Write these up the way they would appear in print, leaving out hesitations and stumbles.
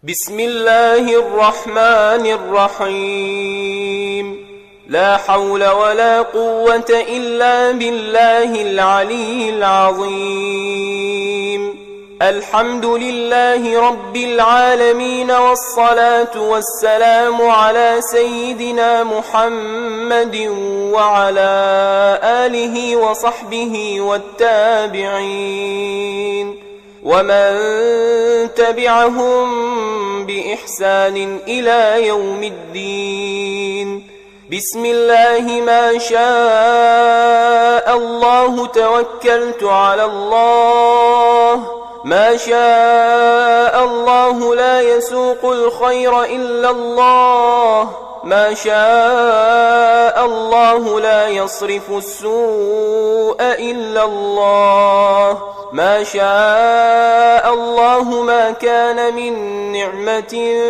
بسم الله الرحمن الرحيم. لا حول ولا قوة إلا بالله العلي العظيم. الحمد لله رب العالمين، والصلاة والسلام على سيدنا محمد وعلى آله وصحبه والتابعين ومن تبعهم بإحسان إلى يوم الدين. بسم الله ما شاء الله توكلت على الله، ما شاء الله لا يسوق الخير إلا الله، ما شاء الله لا يصرف السوء إلا الله، ما شاء الله ما كان من نعمة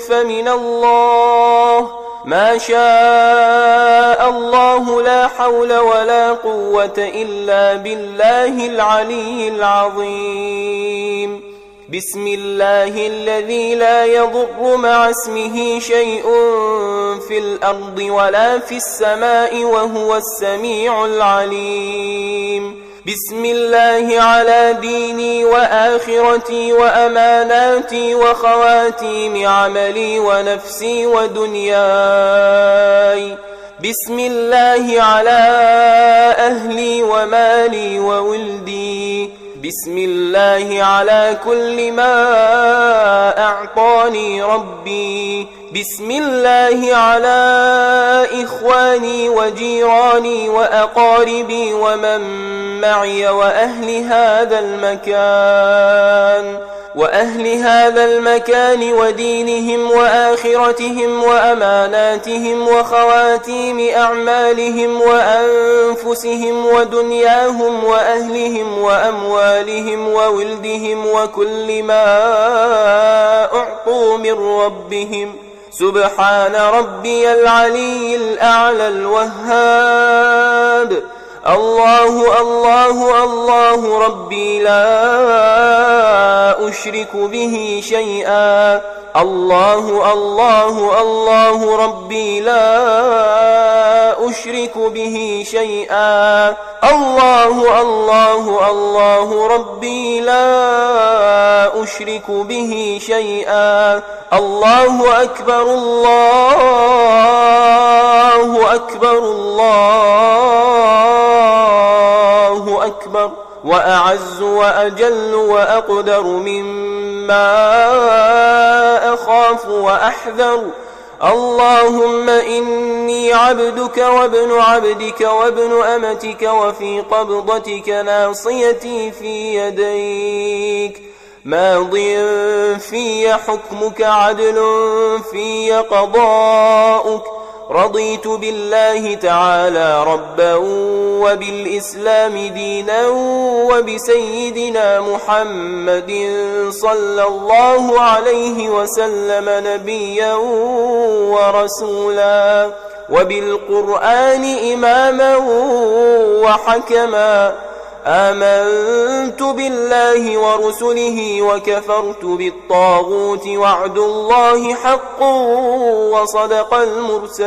فمن الله، ما شاء الله لا حول ولا قوة إلا بالله العلي العظيم. بسم الله الذي لا يضر مع اسمه شيء في الأرض ولا في السماء وهو السميع العليم. بسم الله على ديني وآخرتي وأماناتي وخواتيم عملي ونفسي ودنياي. بسم الله على أهلي ومالي وولدي. بسم الله على كل ما أعطاني ربي. بسم الله على إخواني وجيراني وأقاربي ومن معي وأهل هذا المكان ودينهم وآخرتهم وأماناتهم وخواتيم أعمالهم وأنفسهم ودنياهم وأهلهم وأموالهم وولدهم وكل ما أعطوا من ربهم. سبحان ربي العلي الأعلى الوهاب. الله الله الله ربي لا أشرك به شيئا. الله الله الله ربي لا أشرك به شيئا. الله الله الله ربي لا أشرك به شيئا. الله أكبر الله أكبر الله أكبر. وأعز وأجل وأقدر مما أخاف وأحذر. اللهم إني عبدك وابن عبدك وابن أمتك وفي قبضتك ناصيتي في يديك، ماض في حكمك، عدل في قضاؤك. رضيت بالله تعالى ربا وبالإسلام دينا وبسيدنا محمد صلى الله عليه وسلم نبيا ورسولا، وبالقرآن إماما وحكما. آمنت بالله ورسله وكفرت بالطاغوت، وعد الله حق وصدق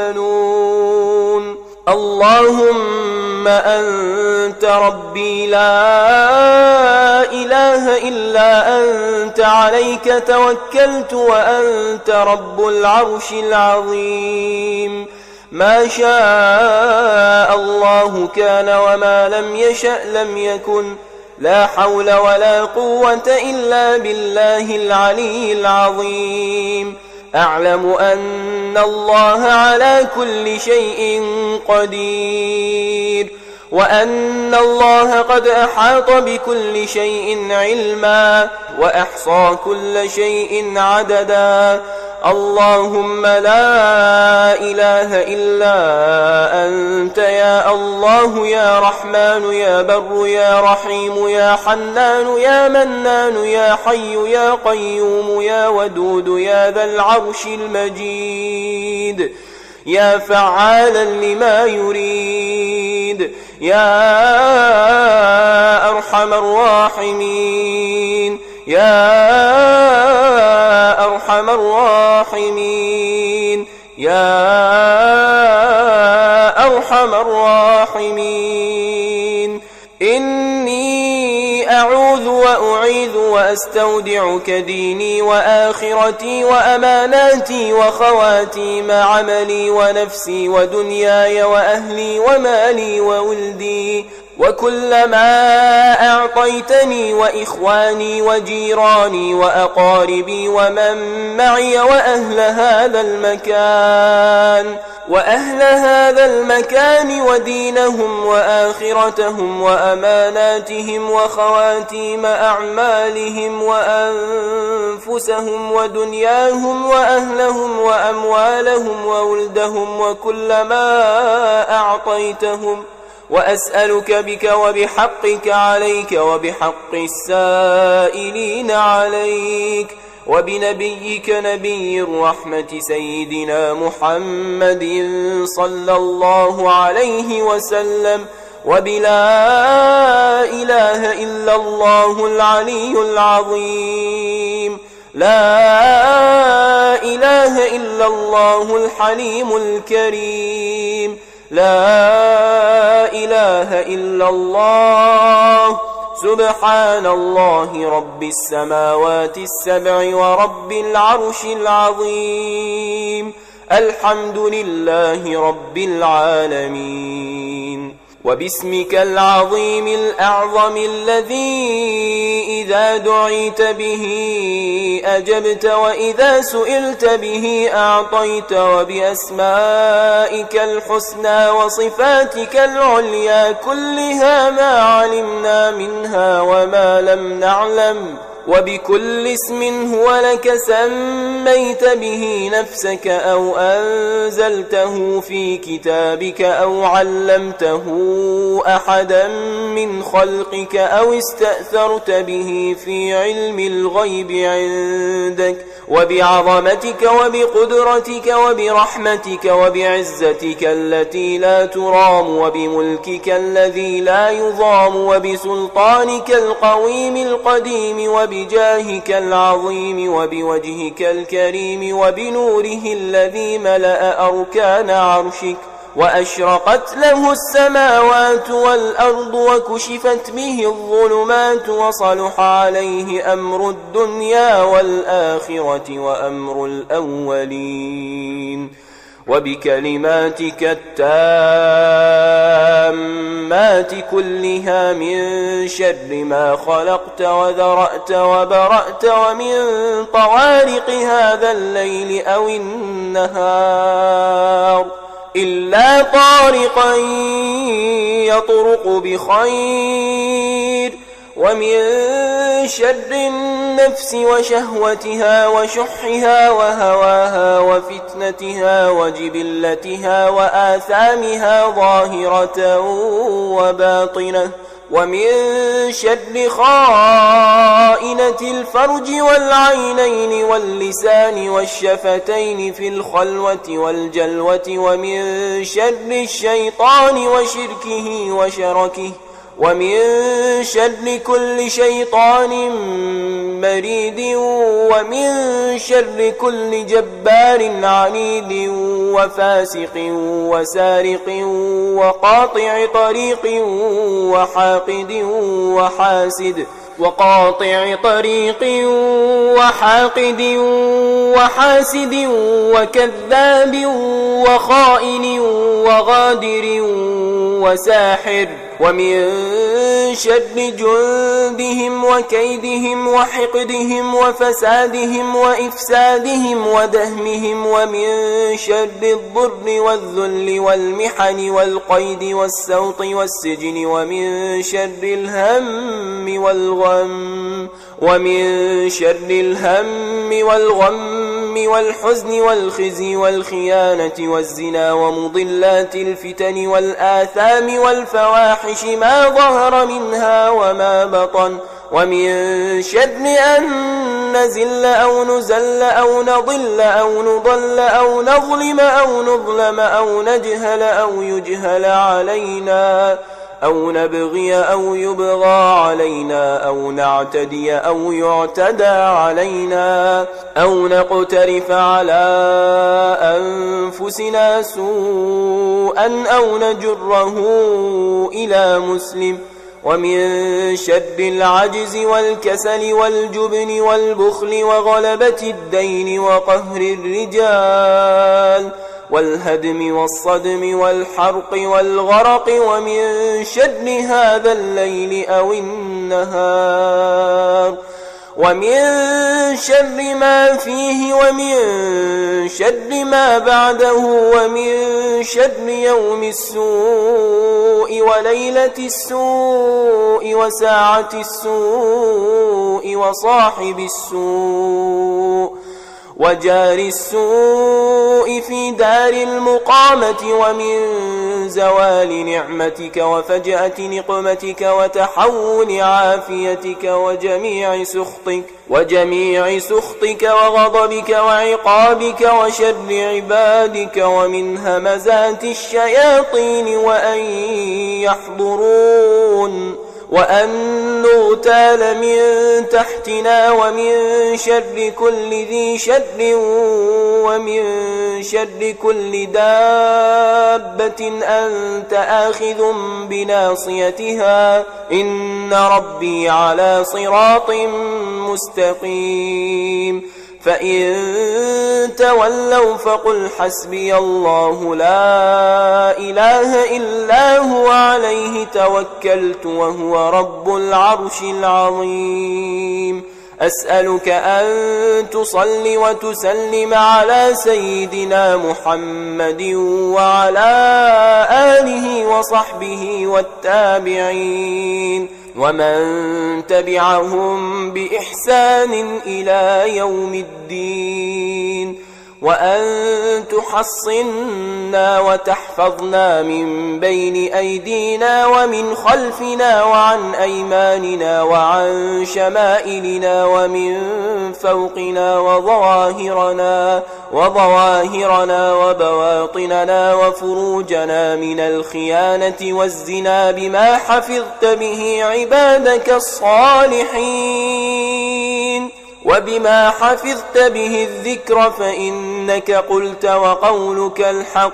المرسلون. اللهم أنت ربي لا إله إلا أنت، عليك توكلت وأنت رب العرش العظيم. ما شاء الله كان وما لم يشأ لم يكن. لا حول ولا قوة إلا بالله العلي العظيم. أعلم أن الله على كل شيء قدير، وأن الله قد أحاط بكل شيء علما، وأحصى كل شيء عددا. اللهم لا إله إلا أنت يا الله، يا رحمن يا بر يا رحيم يا حنان يا منان يا حي يا قيوم يا ودود يا ذا العرش المجيد، يا فعالا لما يريد، يا أرحم الراحمين، يا أرحم الراحمين يا أرحم الراحمين. إني أعوذ وأعيذ وأستودعك ديني وآخرتي وأماناتي وخواتيم عملي ونفسي ودنياي وأهلي ومالي وولدي وكل ما أعطيتني وإخواني وجيراني وأقاربي ومن معي وأهل هذا المكان ودينهم وآخرتهم وأماناتهم وخواتيم أعمالهم وأنفسهم ودنياهم وأهلهم وأموالهم وولدهم وكل ما أعطيتهم، وأسألك بك وبحقك عليك وبحق السائلين عليك وبنبيك نبي الرحمة سيدنا محمد صلى الله عليه وسلم وبلا إله إلا الله العلي العظيم، لا إله إلا الله الحليم الكريم، لا إله إلا الله سبحان الله رب السماوات السبع ورب العرش العظيم، الحمد لله رب العالمين. وباسمك العظيم الأعظم الذي إذا دعيت به أجبت وإذا سئلت به أعطيت، وبأسمائك الحسنى وصفاتك العليا كلها ما علمنا منها وما لم نعلم، وبكل اسم هو لك سميت به نفسك أو أنزلته في كتابك أو علمته أحدا من خلقك أو استأثرت به في علم الغيب عندك، وبعظمتك وبقدرتك وبرحمتك وبعزتك التي لا ترام وبملكك الذي لا يضام وبسلطانك القويم القديم وبجاهك العظيم وبوجهك الكريم وبنوره الذي ملأ أركان عرشك وأشرقت له السماوات والأرض وكشفت به الظلمات وصلح عليه أمر الدنيا والآخرة وأمر الأولين، وبكلماتك التامات كلها من شر ما خلقت وذرأت وبرأت ومن طوارق هذا الليل أو النهار إلا طارقا يطرق بخير، ومن شر النفس وشهوتها وشحها وهواها وفتنتها وجبلتها وآثامها ظاهرة وباطنة، ومن شر خائنة الفرج والعينين واللسان والشفتين في الخلوة والجلوة، ومن شر الشيطان وشركه وشركه، ومن شر كل شيطان مريد، ومن شر كل جبار عنيد وفاسق وسارق وقاطع طريق وحاسد وكذاب وخائن وغادر وساحر، ومن شر جندهم وكيدهم وحقدهم وفسادهم وإفسادهم ودهمهم، ومن شر الضر والذل والمحن والقيد والسوط والسجن، ومن شر الهم والغم والحزن والخزي والخيانة والزنا ومضلات الفتن والآثام والفواحش ما ظهر منها وما بطن، ومن شر أن نزل أو نزل أو نضل أو نضل أو نظلم أو نظلم أو نجهل أو يجهل علينا أو نبغي أو يبغى علينا أو نعتدي أو يعتدى علينا أو نقترف على أنفسنا سوءا أو نجره إلى مسلم. ومن شر العجز والكسل والجبن والبخل وغلبة الدين وقهر الرجال والهدم والصدم والحرق والغرق ومن شر هذا الليل أو النهار ومن شر ما فيه ومن شر ما بعده ومن شر يوم السوء وليلة السوء وساعة السوء وصاحب السوء وجار السوء في دار المقامة ومن زوال نعمتك وفجأة نقمتك وتحول عافيتك وجميع سخطك وغضبك وعقابك وشر عبادك ومن همزات الشياطين وأن يحضرون وأن نغتال من تحتنا ومن شر كل ذي شر ومن شر كل دابة أنت آخذ بناصيتها إن ربي على صراط مستقيم. فإن تولوا فقل حسبي الله لا إله إلا هو عليه توكلت وهو رب العرش العظيم. أسألك أن تصلي وتسلم على سيدنا محمد وعلى آله وصحبه والتابعين ومن تبعهم بإحسان إلى يوم الدين وأن تحصنا وتحفظنا من بين أيدينا ومن خلفنا وعن أيماننا وعن شمائلنا ومن فوقنا وظواهرنا وبواطننا وفروجنا من الخيانة والزنا بما حفظت به عبادك الصالحين وبما حفظت به الذكر فإنك قلت وقولك الحق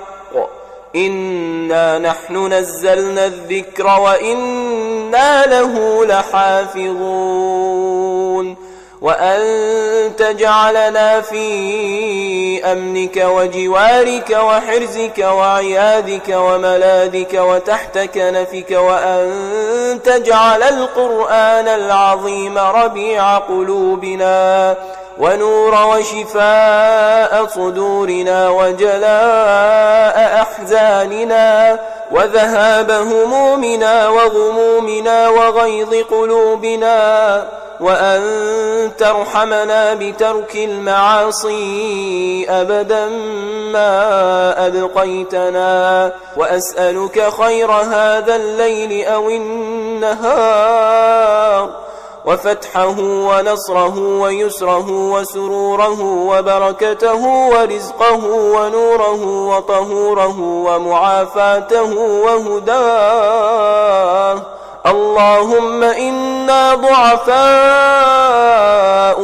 إنا نحن نزلنا الذكر وإنا له لحافظون. وأن تجعلنا في أمنك وجوارك وحرزك وعياذك وملاذك وتحت كنفك وأن تجعل القرآن العظيم ربيع قلوبنا ونور وشفاء صدورنا وجلاء أحزاننا وذهاب همومنا وغمومنا وغيظ قلوبنا وأن ترحمنا بترك المعاصي أبدا ما أبقيتنا. وأسألك خير هذا الليل أو النهار وفتحه ونصره ويسره وسروره وبركته ورزقه ونوره وطهوره ومعافاته وهداه. اللهم إنا ضعفاء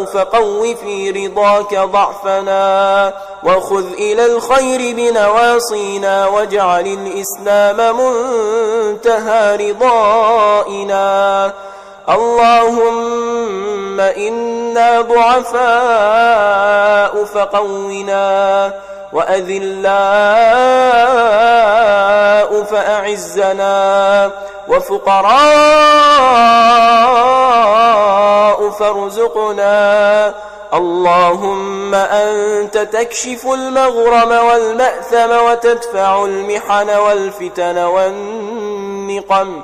فقو في رضاك ضعفنا وخذ إلى الخير بنواصينا واجعل الإسلام منتهى رضائنا. اللهم إنا ضعفاء فقونا وأذلاء فأعزنا وفقراء فارزقنا. اللهم أنت تكشف المغرم والمأثم وتدفع المحن والفتن والنقم.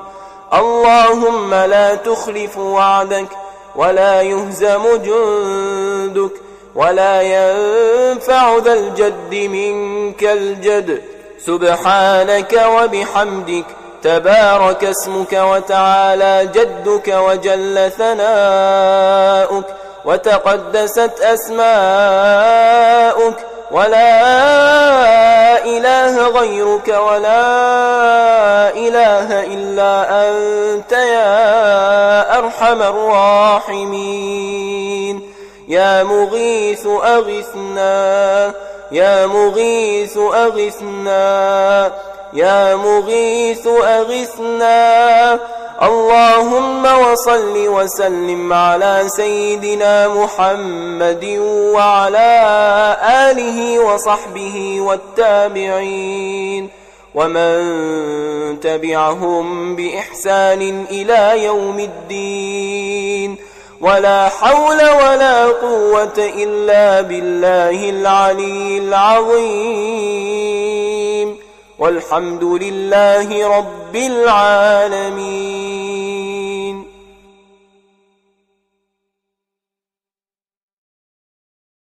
اللهم لا تخلف وعدك ولا يهزم جندك ولا ينفع ذا الجد منك الجد. سبحانك وبحمدك تبارك اسمك وتعالى جدك وجل ثناؤك وتقدست أسماؤك ولا إله غيرك ولا إله إلا أرحم الراحمين. يا مغيث أغثنا، يا مغيث أغثنا، يا مغيث أغثنا. اللهم وصل وسلم على سيدنا محمد وعلى آله وصحبه والتابعين ومن تبعهم بإحسان إلى يوم الدين. ولا حول ولا قوة إلا بالله العلي العظيم. والحمد لله رب العالمين.